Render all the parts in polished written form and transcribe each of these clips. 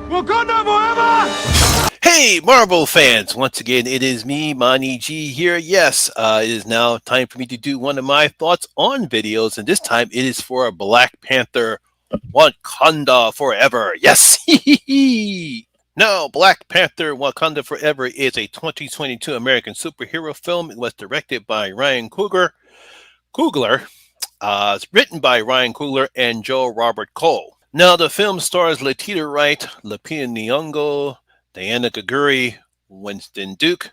Wakanda Forever! Hey, Marvel fans! Once again, it is me, Monty G here. Yes, it is now time for me to do one of my thoughts on videos, and this time it is for Black Panther Wakanda Forever. Yes! Now, Black Panther Wakanda Forever is a 2022 American superhero film. It was directed by Ryan Coogler. It's written by Ryan Coogler and Joe Robert Cole. Now, the film stars Letitia Wright, Lupita Nyong'o, Diana Gaguri, Winston Duke,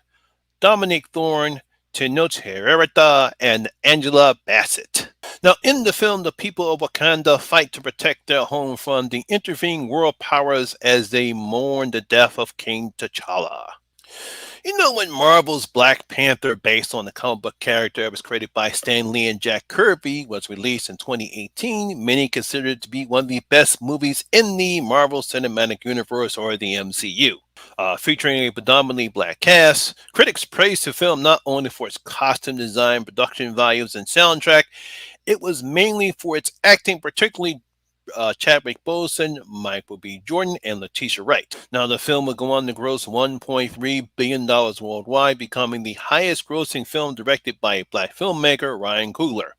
Dominic Thorne, Tenoch Huerta, and Angela Bassett. Now, in the film, the people of Wakanda fight to protect their home from the intervening world powers as they mourn the death of King T'Challa. You know, when Marvel's Black Panther, based on the comic book character that was created by Stan Lee and Jack Kirby, was released in 2018, many consider it to be one of the best movies in the Marvel Cinematic Universe, or the MCU. Featuring a predominantly black cast, critics praised the film not only for its costume design, production values, and soundtrack. It was mainly for its acting, particularly Chadwick Boseman, Michael B. Jordan, and Letitia Wright. Now, the film would go on to gross $1.3 billion worldwide, becoming the highest grossing film directed by a black filmmaker, Ryan Coogler.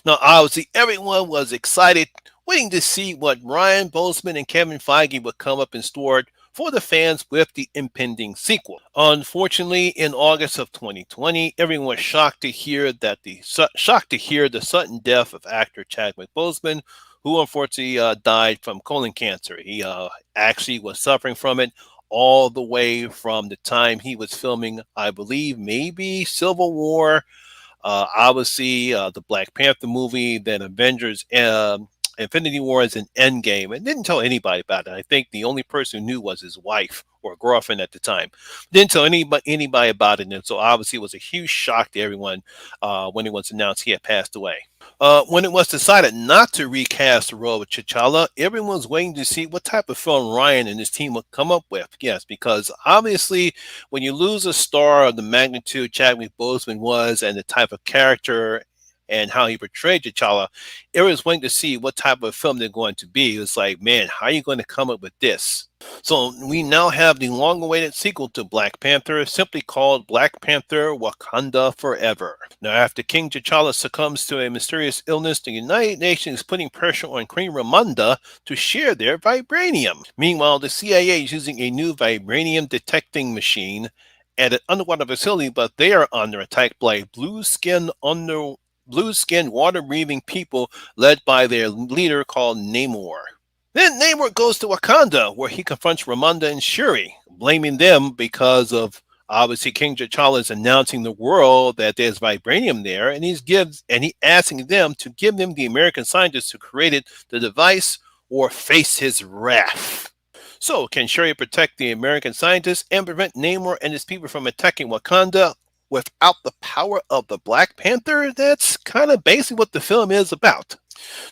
Now, obviously, everyone was excited, waiting to see what Ryan Boseman and Kevin Feige would come up in store for the fans with the impending sequel. Unfortunately, in August of 2020, everyone was shocked to hear the sudden death of actor Chadwick Boseman, who unfortunately died from colon cancer. He actually was suffering from it all the way from the time he was filming, I believe, maybe Civil War, obviously the Black Panther movie, then Avengers, Infinity Wars, and Endgame, and didn't tell anybody about it. I think the only person who knew was his wife or girlfriend at the time. Didn't tell anybody about it, and so obviously it was a huge shock to everyone when it was announced he had passed away. When it was decided not to recast the role of T'Challa, everyone was waiting to see what type of film Ryan and his team would come up with. Yes, because obviously when you lose a star of the magnitude Chadwick Boseman was and the type of character and how he portrayed T'Challa, everyone's waiting to see what type of film they're going to be. It's like, man, how are you going to come up with this? So we now have the long-awaited sequel to Black Panther, simply called Black Panther Wakanda Forever. Now, after King T'Challa succumbs to a mysterious illness, the United Nations is putting pressure on Queen Ramonda to share their vibranium. Meanwhile, the CIA is using a new vibranium detecting machine at an underwater facility, but they are under attack by blue-skinned water-breathing people led by their leader called Namor. Then Namor goes to Wakanda, where he confronts Ramonda and Shuri, blaming them because of obviously King T'Challa is announcing the world that there's vibranium there, and he's asking them to give them the American scientists who created the device or face his wrath. So, can Shuri protect the American scientists and prevent Namor and his people from attacking Wakanda without the power of the Black Panther? That's kind of basically what the film is about.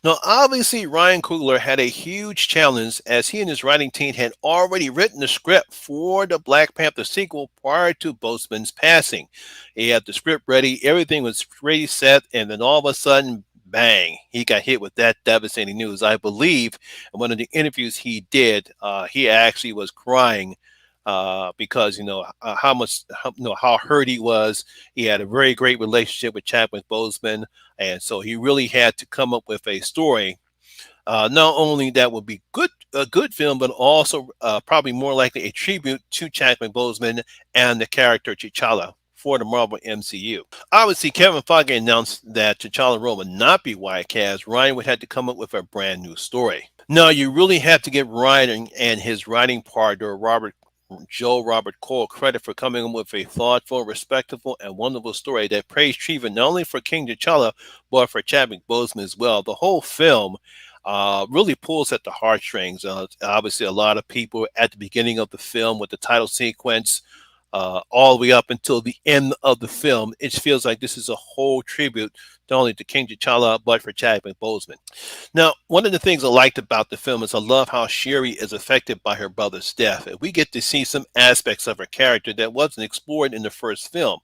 Now, obviously, Ryan Coogler had a huge challenge as he and his writing team had already written the script for the Black Panther sequel prior to Boseman's passing. He had the script ready, everything was ready, set, and then all of a sudden, bang, he got hit with that devastating news. I believe in one of the interviews he did, he actually was crying because how hurt he was. He had a very great relationship with Chadwick Boseman, and so he really had to come up with a story. Not only that would be a good film, but also probably more likely a tribute to Chadwick Boseman and the character T'Challa for the Marvel MCU. Obviously, Kevin Feige announced that T'Challa role would not be widecast. Ryan would have to come up with a brand new story. Now, you really have to give Ryan and his writing partner, Joe Robert Cole, credit for coming up with a thoughtful, respectful, and wonderful story that prays treatment not only for King T'Challa, but for Chadwick Boseman as well. The whole film really pulls at the heartstrings. Obviously, a lot of people at the beginning of the film with the title sequence, all the way up until the end of the film, it feels like this is a whole tribute not only to King T'Challa, but for Chadwick Boseman. Now, one of the things I liked about the film is I love how Shuri is affected by her brother's death. And we get to see some aspects of her character that wasn't explored in the first film,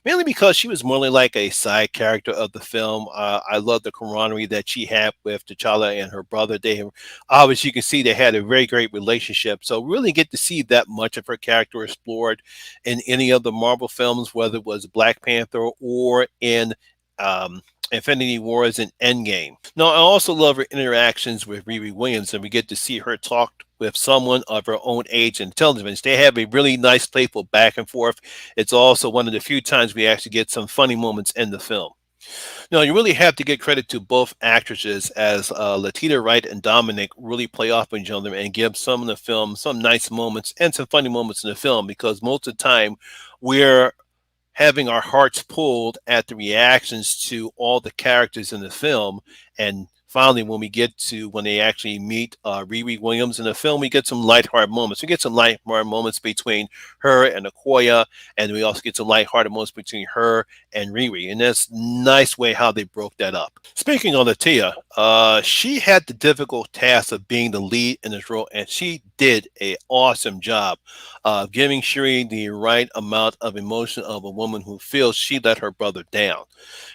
mainly because she was more like a side character of the film. I love the camaraderie that she had with T'Challa and her brother. They obviously, you can see they had a very great relationship. So really get to see that much of her character explored in any of the Marvel films, whether it was Black Panther or in Infinity Wars and Endgame. Now, I also love her interactions with Riri Williams, and we get to see her talk with someone of her own age and intelligence. They have a really nice, playful back and forth. It's also one of the few times we actually get some funny moments in the film. Now, you really have to give credit to both actresses as Letitia Wright and Dominic really play off each other and give some of the film some nice moments and some funny moments in the film, because most of the time we're having our hearts pulled at the reactions to all the characters in the film. And finally, when we get to when they actually meet Riri Williams in the film, we get some lighthearted moments. We get some lighthearted moments between her and Okoye, and we also get some lighthearted moments between her and Riri. And that's a nice way how they broke that up. Speaking of Latia, she had the difficult task of being the lead in this role, and she did an awesome job giving Shuri the right amount of emotion of a woman who feels she let her brother down.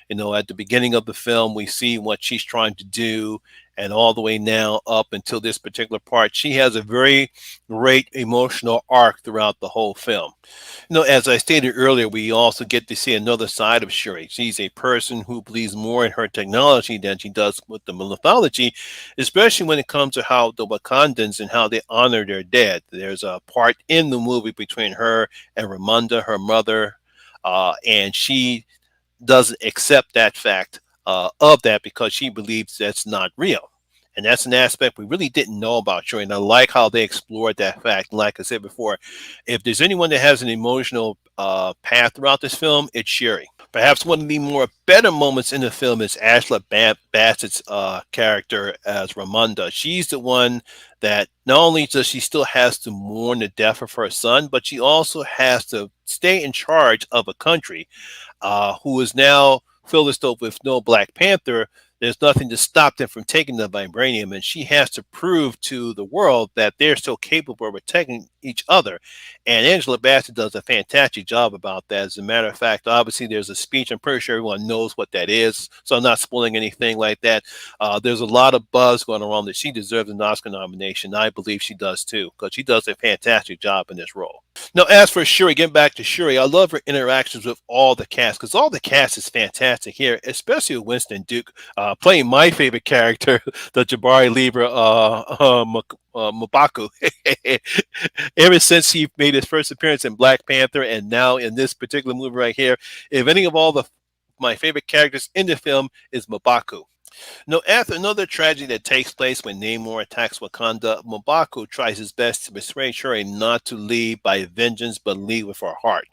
You know, at the beginning of the film, we see what she's trying to do, and all the way now up until this particular part, she has a very great emotional arc throughout the whole film. You know, as I stated earlier, we also get to see another side of Shuri. She's a person who believes more in her technology than she does with the mythology, especially when it comes to how the Wakandans and how they honor their dead. There's a part in the movie between her and Ramonda, her mother, and she doesn't accept that fact of that because she believes that's not real. And that's an aspect we really didn't know about Shuri. And I like how they explored that fact. Like I said before, if there's anyone that has an emotional path throughout this film, it's Shuri. Perhaps one of the more better moments in the film is Bassett's character as Ramonda. She's the one that not only does she still has to mourn the death of her son, but she also has to stay in charge of a country who is now filled with no Black Panther. There's nothing to stop them from taking the vibranium, and she has to prove to the world that they're still capable of protecting each other. And Angela Bassett does a fantastic job about that. As a matter of fact, obviously there's a speech. I'm pretty sure everyone knows what that is, so I'm not spoiling anything like that. There's a lot of buzz going around that she deserves an Oscar nomination. I believe she does too, because she does a fantastic job in this role. Now, as for Shuri, getting back to Shuri, I love her interactions with all the cast, because all the cast is fantastic here, especially with Winston Duke playing my favorite character, the Jabari Libra M'Baku. Ever since he made his first appearance in Black Panther and now in this particular movie right here, if any of all the my favorite characters in the film is M'Baku. No, after another tragedy that takes place when Namor attacks Wakanda, M'Baku tries his best to persuade Shuri not to lead by vengeance, but lead with her heart.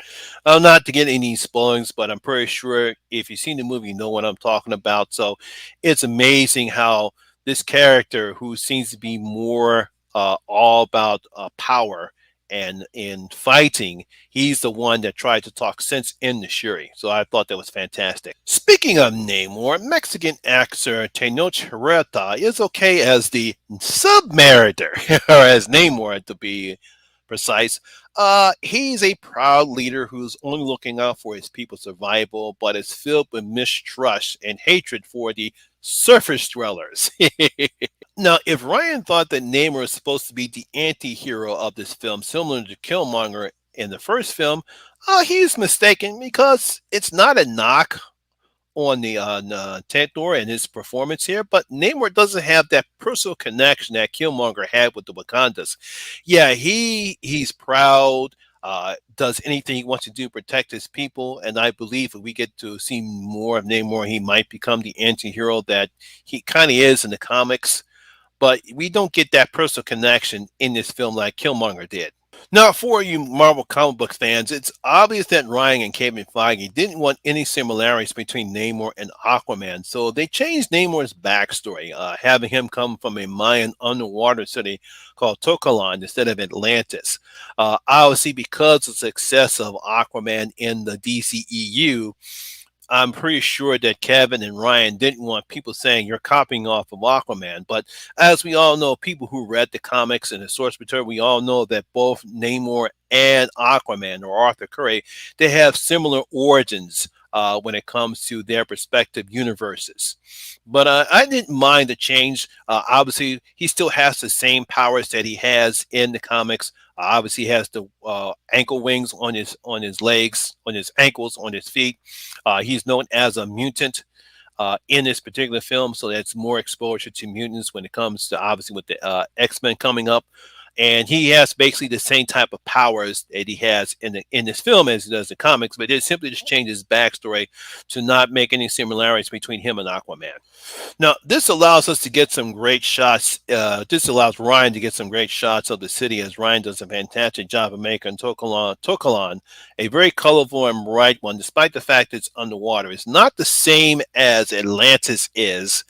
Not to get any spoilers, but I'm pretty sure if you've seen the movie, you know what I'm talking about. So it's amazing how this character, who seems to be more all about power and in fighting, he's the one that tried to talk sense into Shuri. So I thought that was fantastic. Speaking of Namor, Mexican actor Tenoch Huerta is okay as the Submariner, or as Namor to be precise. He's a proud leader who's only looking out for his people's survival, but is filled with mistrust and hatred for the surface dwellers. Now, if Ryan thought that Namor was supposed to be the anti-hero of this film, similar to Killmonger in the first film, he's mistaken, because it's not a knock on the Tantor and his performance here, but Namor doesn't have that personal connection that Killmonger had with the Wakandas. Yeah, he's proud, does anything he wants to do to protect his people, and I believe if we get to see more of Namor, he might become the anti-hero that he kind of is in the comics, but we don't get that personal connection in this film like Killmonger did. Now, for you Marvel comic book fans, it's obvious that Ryan and Kevin Feige didn't want any similarities between Namor and Aquaman, so they changed Namor's backstory, having him come from a Mayan underwater city called Tokalan instead of Atlantis. Obviously, because of the success of Aquaman in the DCEU, I'm pretty sure that Kevin and Ryan didn't want people saying you're copying off of Aquaman. But as we all know, people who read the comics and the source material, we all know that both Namor and Aquaman or Arthur Curry, they have similar origins when it comes to their respective universes. But I didn't mind the change. Obviously, he still has the same powers that he has in the comics. Obviously, he has the ankle wings on his legs, on his ankles, on his feet. He's known as a mutant in this particular film, so that's more exposure to mutants when it comes to obviously with the X-Men coming up. And he has basically the same type of powers that he has in this film as he does in comics, but it simply just changes his backstory to not make any similarities between him and Aquaman. Now, this allows us to get some great shots. This allows Ryan to get some great shots of the city, as Ryan does a fantastic job of making Tokalan a very colorful and bright one, despite the fact it's underwater. It's not the same as Atlantis is.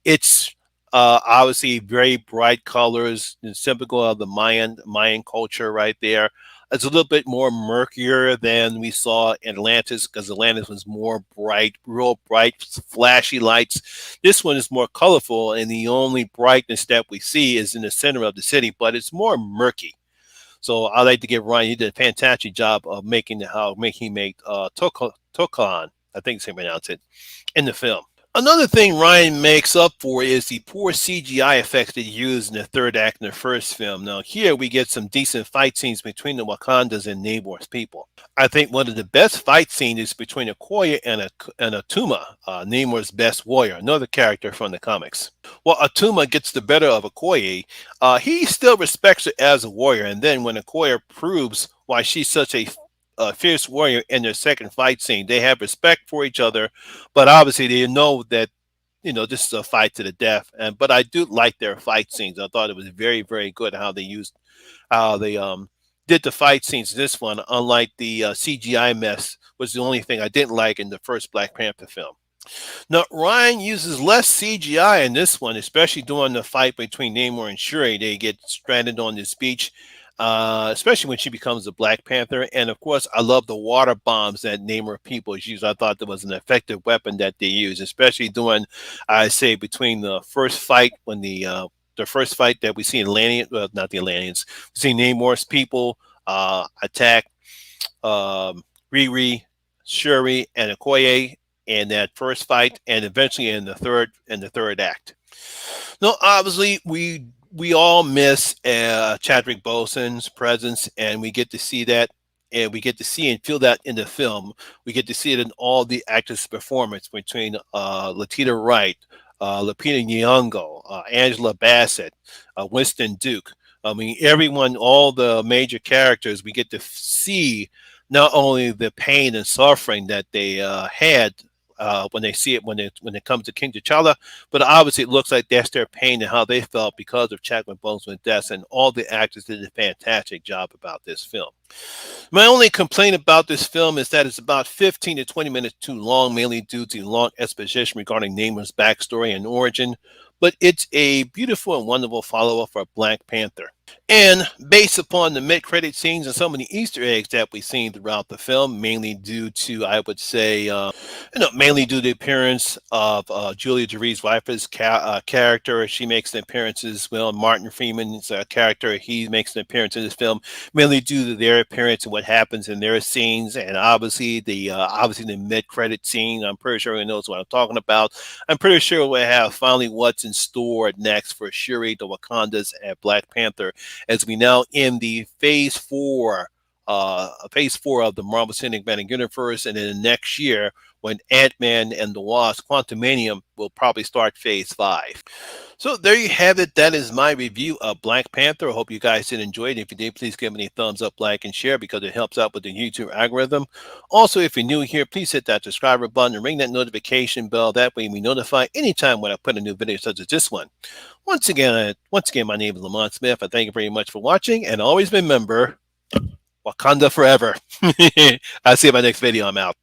It's obviously very bright colors, typical of the Mayan culture right there. It's a little bit more murkier than we saw in Atlantis because Atlantis was more bright, real bright, flashy lights. This one is more colorful, and the only brightness that we see is in the center of the city, but it's more murky. So I like to give Ryan. He did a fantastic job of making he made Tokan. I think it's how you pronounce it in the film. Another thing Ryan makes up for is the poor CGI effects that he used in the third act in the first film. Now, here we get some decent fight scenes between the Wakandas and Namor's people. I think one of the best fight scenes is between Okoye and Atuma, Namor's best warrior, another character from the comics. Well, Atuma gets the better of Okoye. He still respects her as a warrior, and then when Okoye proves why she's such a fierce warrior in their second fight scene. They have respect for each other, but obviously they know that this is a fight to the death. And but I do like their fight scenes. I thought it was very very good how they did the fight scenes in this one. Unlike the CGI mess, was the only thing I didn't like in the first Black Panther film. Now, Ryan uses less CGI in this one, especially during the fight between Namor and Shuri. They get stranded on this beach, especially when she becomes a Black Panther. And of course, I love the water bombs that Namor people use. I thought that was an effective weapon that they use, especially during, I say, between the first fight when the first fight that we see in Atlantean, well, not the Atlanteans, we see Namor's people attack Riri, Shuri, and Okoye in that first fight, and eventually in the third act. No, obviously we all miss Chadwick Boseman's presence, and we get to see that, and we get to see and feel that in the film. We get to see it in all the actors' performance between Latita Wright, Lupita Nyong'o, Angela Bassett, Winston Duke. I mean, everyone, all the major characters, we get to see not only the pain and suffering that they had when they see it when it comes to King T'Challa, but obviously it looks like that's their pain and how they felt because of Chadwick Boseman's death, and all the actors did a fantastic job about this film. My only complaint about this film is that it's about 15 to 20 minutes too long, mainly due to long exposition regarding Namor's backstory and origin, but it's a beautiful and wonderful follow-up for Black Panther. And based upon the mid-credit scenes and some of the Easter eggs that we've seen throughout the film, mainly due to, I would say, mainly due to the appearance of Julia Louis-Dreyfus' character. She makes an appearance as well. Martin Freeman's character, he makes an appearance in this film, mainly due to their appearance and what happens in their scenes, and obviously the mid-credit scene. I'm pretty sure everyone knows what I'm talking about. I'm pretty sure we'll have finally what's in store next for Shuri, the Wakandas, and Black Panther, as we now in the phase four of the Marvel Cinematic Universe, and then the next year when Ant-Man and the Wasp: Quantumanium will probably start phase 5. So there you have it. That is my review of Black Panther. I hope you guys did enjoy it. If you did, please give me a thumbs up, like, and share because it helps out with the YouTube algorithm. Also, if you're new here, please hit that subscribe button and ring that notification bell. That way we notify anytime when I put a new video such as this one. Once again, my name is Lamont Smith. I thank you very much for watching, and always remember, Wakanda forever. I'll see you in my next video. I'm out.